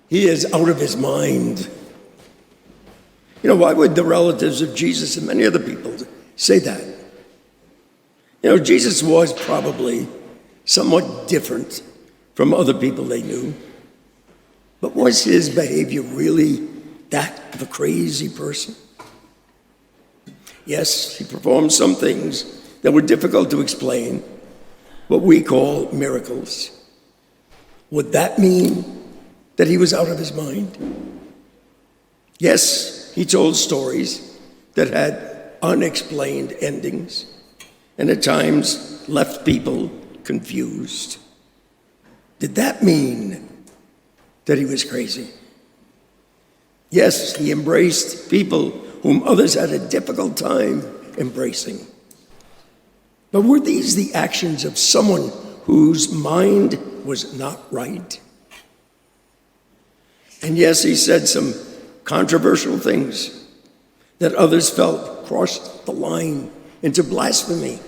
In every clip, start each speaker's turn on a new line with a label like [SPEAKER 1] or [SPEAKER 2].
[SPEAKER 1] He is out of his mind. You know, why would the relatives of Jesus and many other people say that? You know, Jesus was probably somewhat different from other people they knew. But was his behavior really that of a crazy person? Yes, he performed some things that were difficult to explain, what we call miracles. Would that mean that he was out of his mind? Yes, he told stories that had unexplained endings and at times left people confused. Did that mean that he was crazy? Yes, he embraced people whom others had a difficult time embracing. But were these the actions of someone whose mind was not right? And yes, he said some controversial things that others felt crossed the line into blasphemy.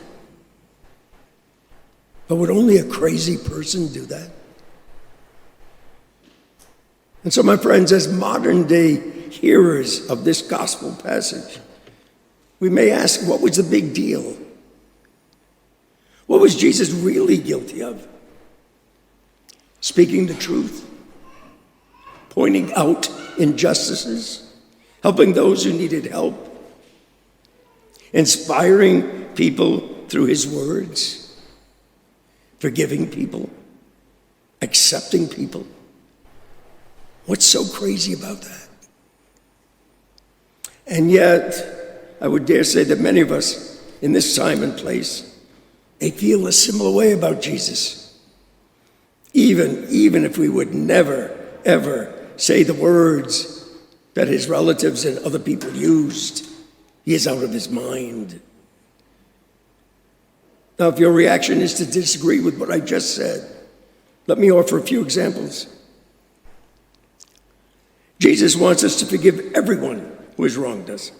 [SPEAKER 1] But would only a crazy person do that? And so, my friends, as modern day hearers of this gospel passage, we may ask, what was the big deal? What was Jesus really guilty of? Speaking the truth, pointing out injustices, helping those who needed help, inspiring people through his words, forgiving people, accepting people. What's so crazy about that? And yet, I would dare say that many of us in this time and place, they feel a similar way about Jesus. Even if we would never, ever say the words that his relatives and other people used, he is out of his mind. Now, if your reaction is to disagree with what I just said, let me offer a few examples. Jesus wants us to forgive everyone who has wronged us.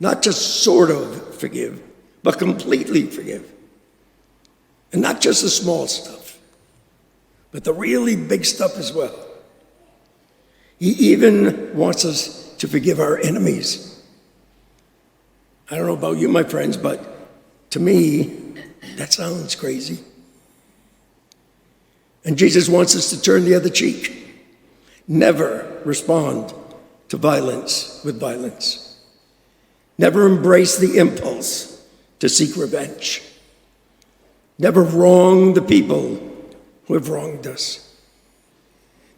[SPEAKER 1] Not just sort of forgive, but completely forgive. And not just the small stuff, but the really big stuff as well. He even wants us to forgive our enemies. I don't know about you, my friends, but to me, that sounds crazy. And Jesus wants us to turn the other cheek. Never respond to violence with violence. Never embrace the impulse to seek revenge. Never wrong the people who have wronged us.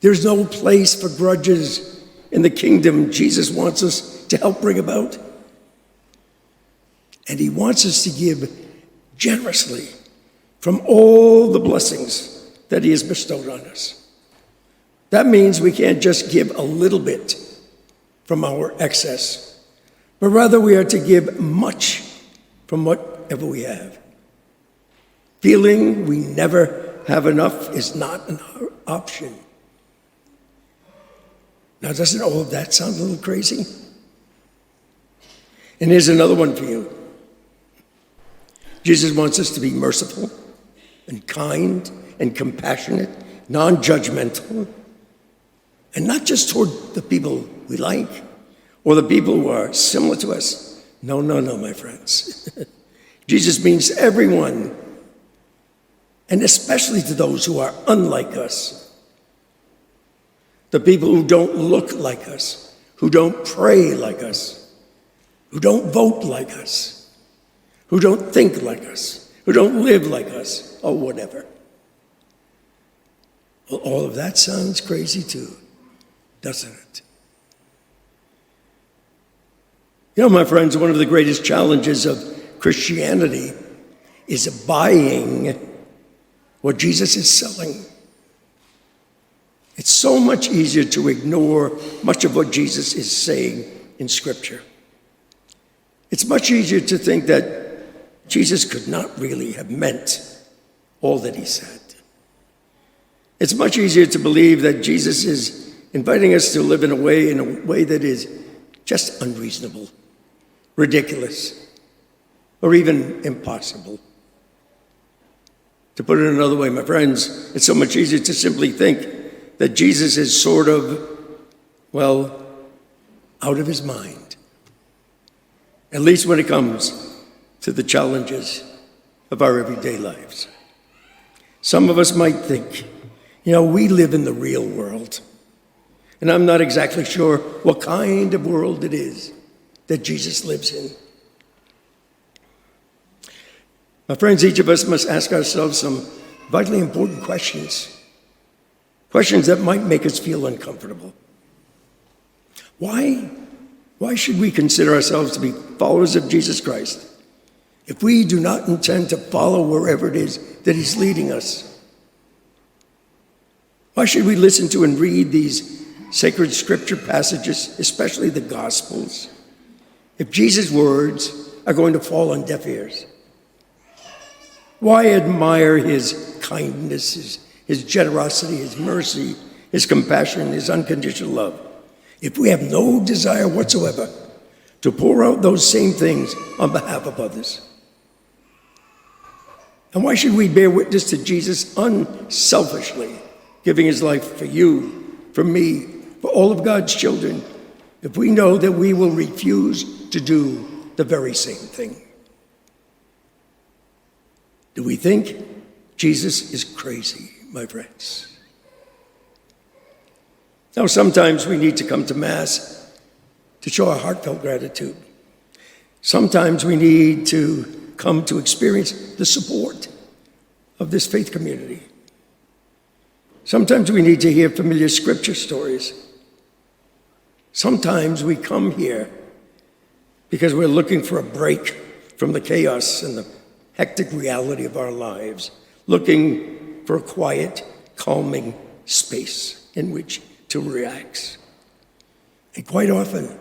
[SPEAKER 1] There's no place for grudges in the kingdom Jesus wants us to help bring about. And he wants us to give generously from all the blessings that he has bestowed on us. That means we can't just give a little bit from our excess, but rather we are to give much from whatever we have. Feeling we never have enough is not an option. Now, doesn't all of that sound a little crazy? And here's another one for you. Jesus wants us to be merciful and kind and compassionate, non-judgmental, and not just toward the people we like or the people who are similar to us. No, my friends. Jesus means everyone, and especially to those who are unlike us. The people who don't look like us, who don't pray like us, who don't vote like us, who don't think like us, who don't live like us, or whatever. Well, all of that sounds crazy too, doesn't it? You know, my friends, one of the greatest challenges of Christianity is buying what Jesus is selling. It's so much easier to ignore much of what Jesus is saying in Scripture. It's much easier to think that Jesus could not really have meant all that he said. It's much easier to believe that Jesus is inviting us to live in a way that is just unreasonable, ridiculous, or even impossible. To put it another way, my friends, it's so much easier to simply think that Jesus is sort of, well, out of his mind, at least when it comes to the challenges of our everyday lives. Some of us might think, we live in the real world, and I'm not exactly sure what kind of world it is that Jesus lives in. My friends, each of us must ask ourselves some vitally important questions that might make us feel uncomfortable. Why should we consider ourselves to be followers of Jesus Christ if we do not intend to follow wherever it is that he's leading us? Why should we listen to and read these sacred scripture passages, especially the Gospels, if Jesus' words are going to fall on deaf ears? Why admire his kindness, his generosity, his mercy, his compassion, his unconditional love, if we have no desire whatsoever to pour out those same things on behalf of others? And why should we bear witness to Jesus unselfishly giving his life for you, for me, for all of God's children, if we know that we will refuse to do the very same thing? Do we think Jesus is crazy, my friends? Now, sometimes we need to come to Mass to show our heartfelt gratitude. Sometimes we need to come to experience the support of this faith community. Sometimes we need to hear familiar scripture stories. Sometimes we come here because we're looking for a break from the chaos and the hectic reality of our lives, looking for a quiet, calming space in which to relax. And quite often,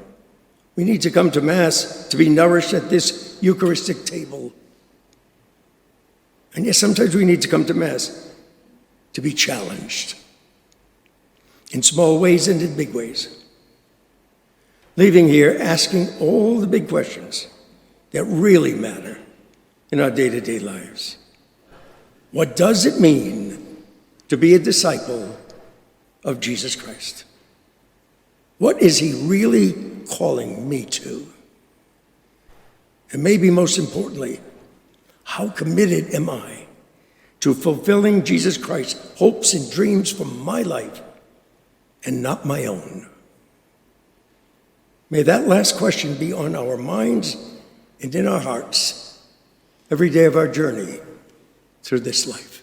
[SPEAKER 1] we need to come to Mass to be nourished at this Eucharistic table. And yes, sometimes we need to come to Mass to be challenged in small ways and in big ways. Leaving here asking all the big questions that really matter in our day-to-day lives. What does it mean to be a disciple of Jesus Christ? What is he really calling me to? And maybe most importantly, how committed am I to fulfilling Jesus Christ's hopes and dreams for my life and not my own? May that last question be on our minds and in our hearts every day of our journey through this life.